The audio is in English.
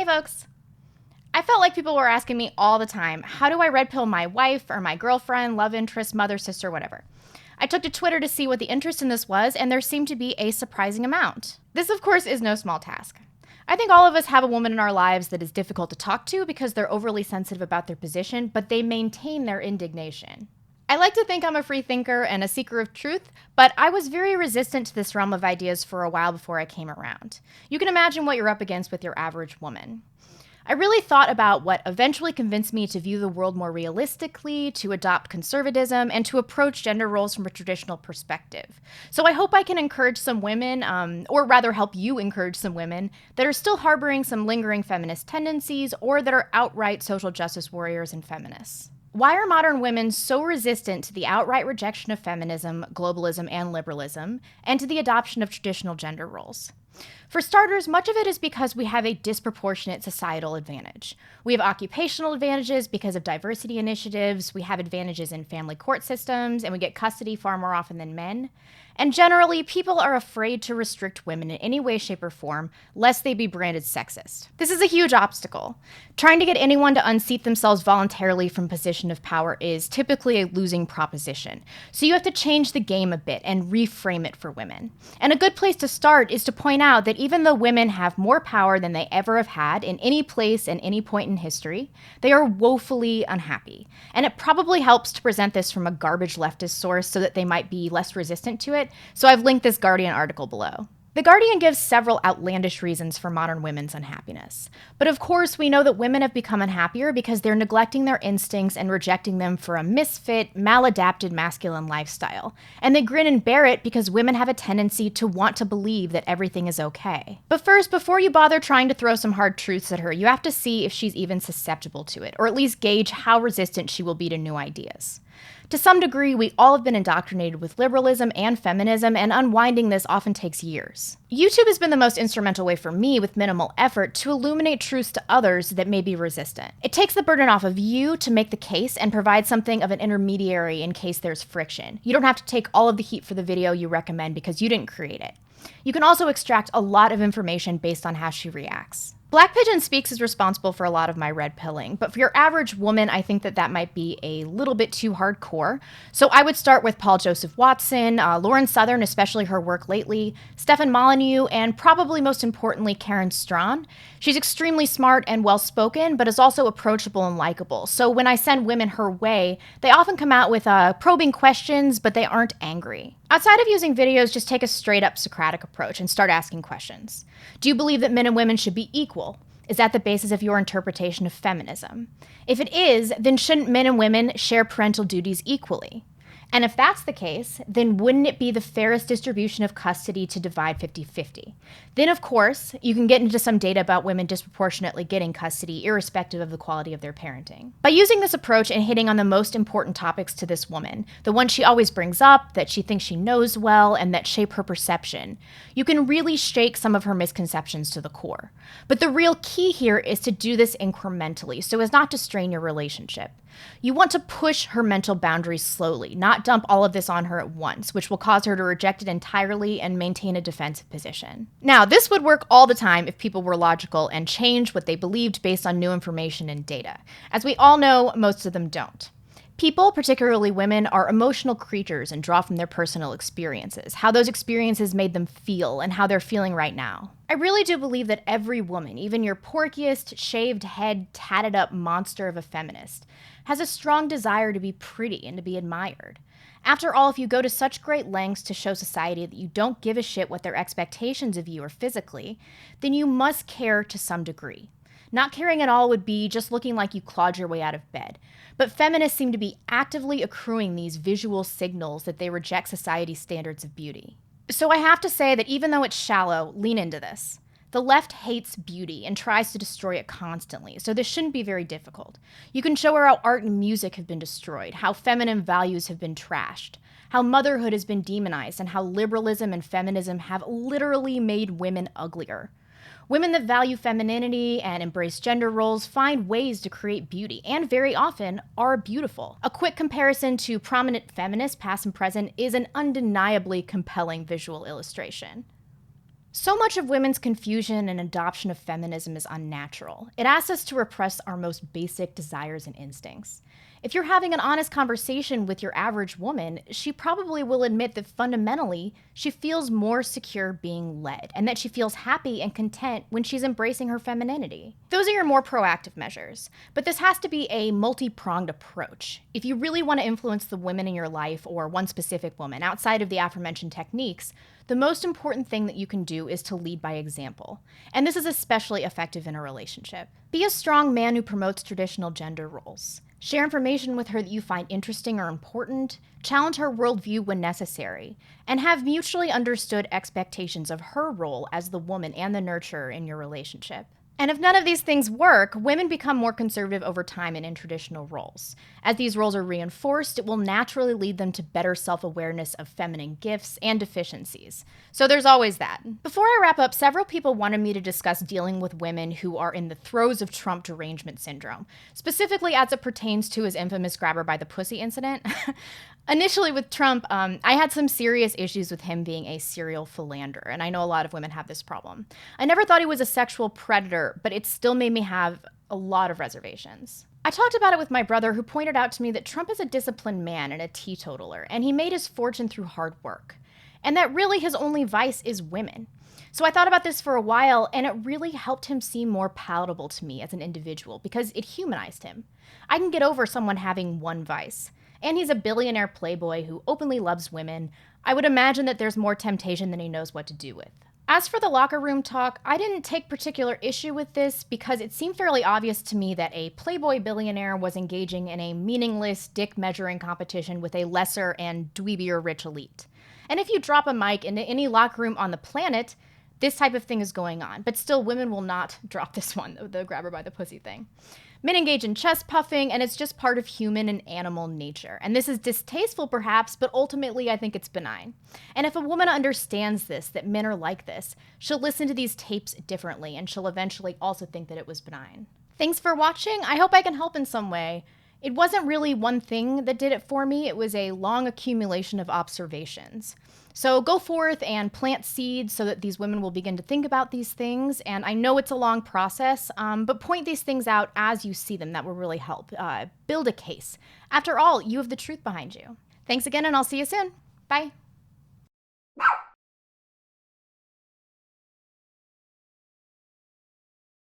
Hey folks. I felt like people were asking me all the time, how do I red pill my wife or my girlfriend, love interest, mother, sister, whatever? I took to Twitter to see what the interest in this was, and there seemed to be a surprising amount. This, of course, is no small task. I think all of us have a woman in our lives that is difficult to talk to because they're overly sensitive about their position, but they maintain their indignation. I like to think I'm a free thinker and a seeker of truth, but I was very resistant to this realm of ideas for a while before I came around. You can imagine what you're up against with your average woman. I really thought about what eventually convinced me to view the world more realistically, to adopt conservatism, and to approach gender roles from a traditional perspective. So I hope I can encourage some women, or rather help you encourage some women, that are still harboring some lingering feminist tendencies, or that are outright social justice warriors and feminists. Why are modern women so resistant to the outright rejection of feminism, globalism, and liberalism, and to the adoption of traditional gender roles? For starters, much of it is because we have a disproportionate societal advantage. We have occupational advantages because of diversity initiatives, we have advantages in family court systems, and we get custody far more often than men. And generally, people are afraid to restrict women in any way, shape, or form, lest they be branded sexist. This is a huge obstacle. Trying to get anyone to unseat themselves voluntarily from a position of power is typically a losing proposition. So you have to change the game a bit and reframe it for women. And a good place to start is to point out that even though women have more power than they ever have had in any place and any point in history, they are woefully unhappy. And it probably helps to present this from a garbage leftist source so that they might be less resistant to it. So I've linked this Guardian article below. The Guardian gives several outlandish reasons for modern women's unhappiness. But of course, we know that women have become unhappier because they're neglecting their instincts and rejecting them for a misfit, maladapted masculine lifestyle. And they grin and bear it because women have a tendency to want to believe that everything is okay. But first, before you bother trying to throw some hard truths at her, you have to see if she's even susceptible to it, or at least gauge how resistant she will be to new ideas. To some degree, we all have been indoctrinated with liberalism and feminism, and unwinding this often takes years. YouTube has been the most instrumental way for me, with minimal effort, to illuminate truths to others that may be resistant. It takes the burden off of you to make the case and provide something of an intermediary in case there's friction. You don't have to take all of the heat for the video you recommend because you didn't create it. You can also extract a lot of information based on how she reacts. Black Pigeon Speaks is responsible for a lot of my red pilling, but for your average woman, I think that might be a little bit too hardcore. So I would start with Paul Joseph Watson, Lauren Southern, especially her work lately, Stefan Molyneux, and probably most importantly, Karen Strawn. She's extremely smart and well-spoken, but is also approachable and likable. So when I send women her way, they often come out with probing questions, but they aren't angry. Outside of using videos, just take a straight-up Socratic approach and start asking questions. Do you believe that men and women should be equal? Is that the basis of your interpretation of feminism? If it is, then shouldn't men and women share parental duties equally? And if that's the case, then wouldn't it be the fairest distribution of custody to divide 50-50? Then, of course, you can get into some data about women disproportionately getting custody, irrespective of the quality of their parenting. By using this approach and hitting on the most important topics to this woman, the ones she always brings up, that she thinks she knows well, and that shape her perception, you can really shake some of her misconceptions to the core. But the real key here is to do this incrementally, so as not to strain your relationship. You want to push her mental boundaries slowly, not dump all of this on her at once, which will cause her to reject it entirely and maintain a defensive position. Now, this would work all the time if people were logical and changed what they believed based on new information and data. As we all know, most of them don't. People, particularly women, are emotional creatures and draw from their personal experiences, how those experiences made them feel, and how they're feeling right now. I really do believe that every woman, even your porkiest, shaved head, tatted up monster of a feminist, has a strong desire to be pretty and to be admired. After all, if you go to such great lengths to show society that you don't give a shit what their expectations of you are physically, then you must care to some degree. Not caring at all would be just looking like you clawed your way out of bed. But feminists seem to be actively accruing these visual signals that they reject society's standards of beauty. So I have to say that even though it's shallow, lean into this. The left hates beauty and tries to destroy it constantly, so this shouldn't be very difficult. You can show her how art and music have been destroyed, how feminine values have been trashed, how motherhood has been demonized, and how liberalism and feminism have literally made women uglier. Women that value femininity and embrace gender roles find ways to create beauty, and very often are beautiful. A quick comparison to prominent feminists, past and present, is an undeniably compelling visual illustration. So much of women's confusion and adoption of feminism is unnatural. It asks us to repress our most basic desires and instincts. If you're having an honest conversation with your average woman, she probably will admit that fundamentally, she feels more secure being led, and that she feels happy and content when she's embracing her femininity. Those are your more proactive measures, but this has to be a multi-pronged approach. If you really want to influence the women in your life, or one specific woman, outside of the aforementioned techniques, the most important thing that you can do is to lead by example. And this is especially effective in a relationship. Be a strong man who promotes traditional gender roles. Share information with her that you find interesting or important, challenge her worldview when necessary, and have mutually understood expectations of her role as the woman and the nurturer in your relationship. And if none of these things work, women become more conservative over time and in traditional roles. As these roles are reinforced, it will naturally lead them to better self-awareness of feminine gifts and deficiencies. So there's always that. Before I wrap up, several people wanted me to discuss dealing with women who are in the throes of Trump derangement syndrome, specifically as it pertains to his infamous grab her by the pussy incident. Initially with Trump, I had some serious issues with him being a serial philanderer, and I know a lot of women have this problem. I never thought he was a sexual predator, but it still made me have a lot of reservations. I talked about it with my brother, who pointed out to me that Trump is a disciplined man and a teetotaler, and he made his fortune through hard work, and that really his only vice is women. So I thought about this for a while, and it really helped him seem more palatable to me as an individual because it humanized him. I can get over someone having one vice. And he's a billionaire playboy who openly loves women. I would imagine that there's more temptation than he knows what to do with. As for the locker room talk, I didn't take particular issue with this because it seemed fairly obvious to me that a playboy billionaire was engaging in a meaningless dick-measuring competition with a lesser and dweebier rich elite. And if you drop a mic into any locker room on the planet, this type of thing is going on. But still, women will not drop this one, the grab her by the pussy thing. Men engage in chest puffing, and it's just part of human and animal nature. And this is distasteful, perhaps, but ultimately I think it's benign. And if a woman understands this, that men are like this, she'll listen to these tapes differently, and she'll eventually also think that it was benign. Thanks for watching. I hope I can help in some way. It wasn't really one thing that did it for me. It was a long accumulation of observations. So go forth and plant seeds so that these women will begin to think about these things. And I know it's a long process, but point these things out as you see them. That will really help. Build a case. After all, you have the truth behind you. Thanks again, and I'll see you soon. Bye.